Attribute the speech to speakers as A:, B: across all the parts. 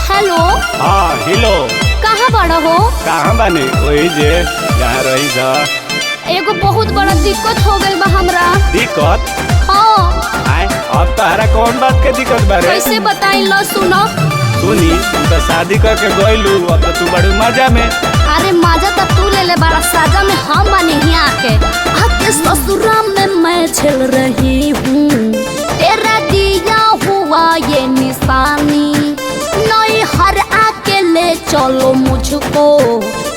A: Hello.
B: हाँ hello.
A: कहाँ बड़ा हो?
B: कहाँ बानी? वही जे जहाँ रही था।
A: एगो बहुत बड़ा दिक्कत हो गई बा हमरा।
B: दिक्कत?
A: हाँ।
B: आए अब तारा कौन बात के दिक्कत बारे?
A: कैसे बताई लो सुनो।
B: सुनी तू तो शादी करके गइलू, अब तो तू बड़ी मजा में।
A: अरे मजा तो तू ले बड़ा, साजा में हम बनी यहाँ आके ससुरा में मैं झेल रही हूँ। तेरा दिया हुआ ये निशानी, नहीं हर आके ले चलो मुझको,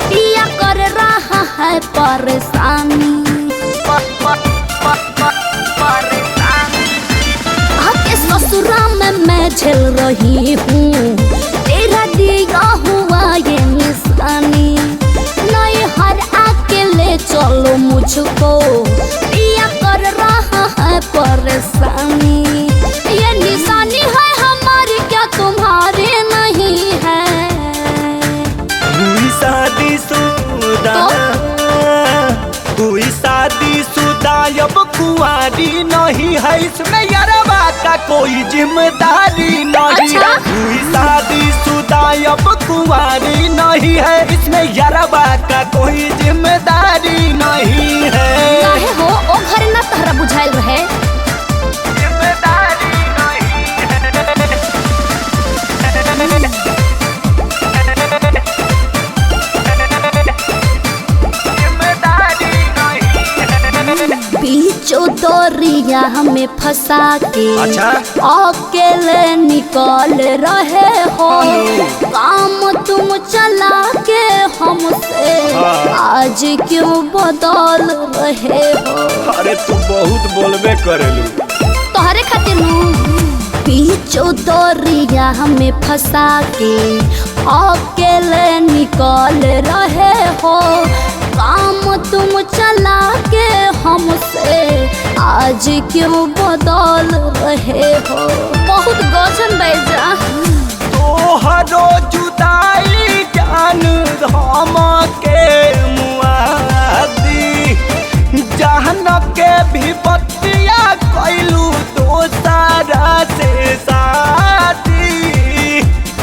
A: पिया कर रहा है परेशानी। आके ससुरा में मैं झेल रही हूँ। तेरा दिया हुआ ये निशानी, नहीं हर आके ले चलो मुझको, पिया कर रहा है परेशानी। ये निशानी है हमारी, क्या तुम्हारी नहीं है?
C: हुई शादीशुदा, हुई शादीशुदा अब कुंवारी नहीं है, इसमें यारबा का कोई जिम्मेदारी नहीं है। हुई शादीशुदा अब कुंवारी नहीं है, इसमें यारबा का कोई जिम्मेदारी नहीं है।
A: काहे हो ओ घर ना तहरा बुझाइल रहे।
C: जिम्मेदारी नहीं
A: बीचो दरिया हमें फंसा के
C: अच्छा।
A: अकेले निकल रहे हो, काम तुम चला के हमसे आज क्यों बदल रहे हो?
B: अरे तू बहुत बोलबे करेलू।
A: तोहरे खातिर बीचो दरिया हमें फंसा के अकेले निकल रहे हो, काम तुम चला के हमसे आज क्यों बदल रहे हो? बहुत गजन बैजा।
C: तोहरो जुदाई जान हम के मुआदी, जहन के भी बतिया कैलू दोसरा से शादी।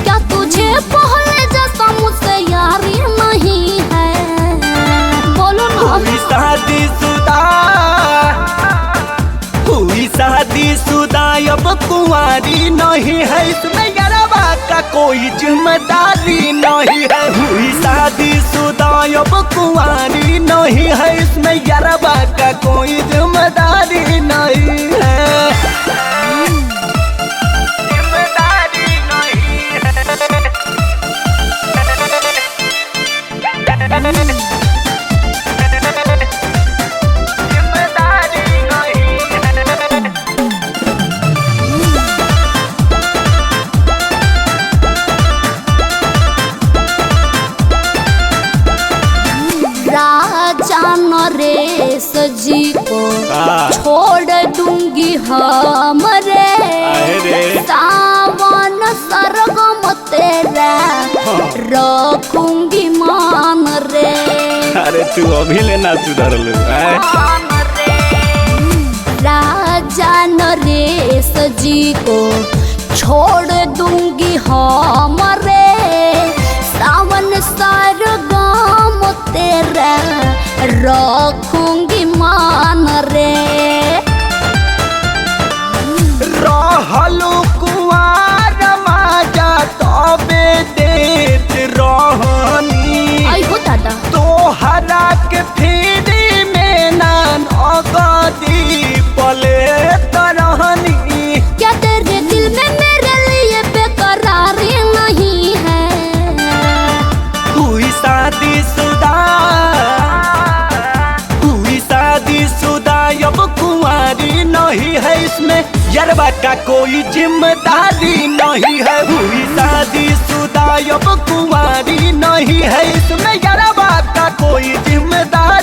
A: क्या तुझे पहले जैसा मुझसे यारी नहीं है? बोलो ना।
C: हुई शादीशुदा, हुई शादीशुदा अब कुंवारी नहीं है, इसमें यारबा का कोई जिम्मेदारी नहीं है। हुई शादीशुदा अब कुंवारी नहीं है, इसमें यारबा का कोई जिम्मेदारी नहीं है। जिम्मेदारी नहीं है।
A: राजा नरेश जी को छोड़ दूंगी हमरे, सावन सरगम तेरा रखूंगी मान रे।
B: अरे तू अभी लेना सुधर ले।
A: राजा नरेश जी को छोड़ दूंगी हमरे, सावन सरगम तेरा रखूंगी मान रे।
C: रहलू कुंवार माजा तबे देत रहनी,
A: आई हो दादा
C: तोहरा के फिरी में नान अगदी पले तरहनी।
A: क्या तेरे दिल में मेरे लिए बेकरारी नहीं है?
C: हुई शादीशुदा, हुई शादीशुदा अब कुंवारी नहीं है, इसमें यारबा का कोई जिम्मेदारी नहीं है। हुई शादीशुदा अब कुंवारी नहीं है, इसमें यारबा का कोई जिम्मेदारी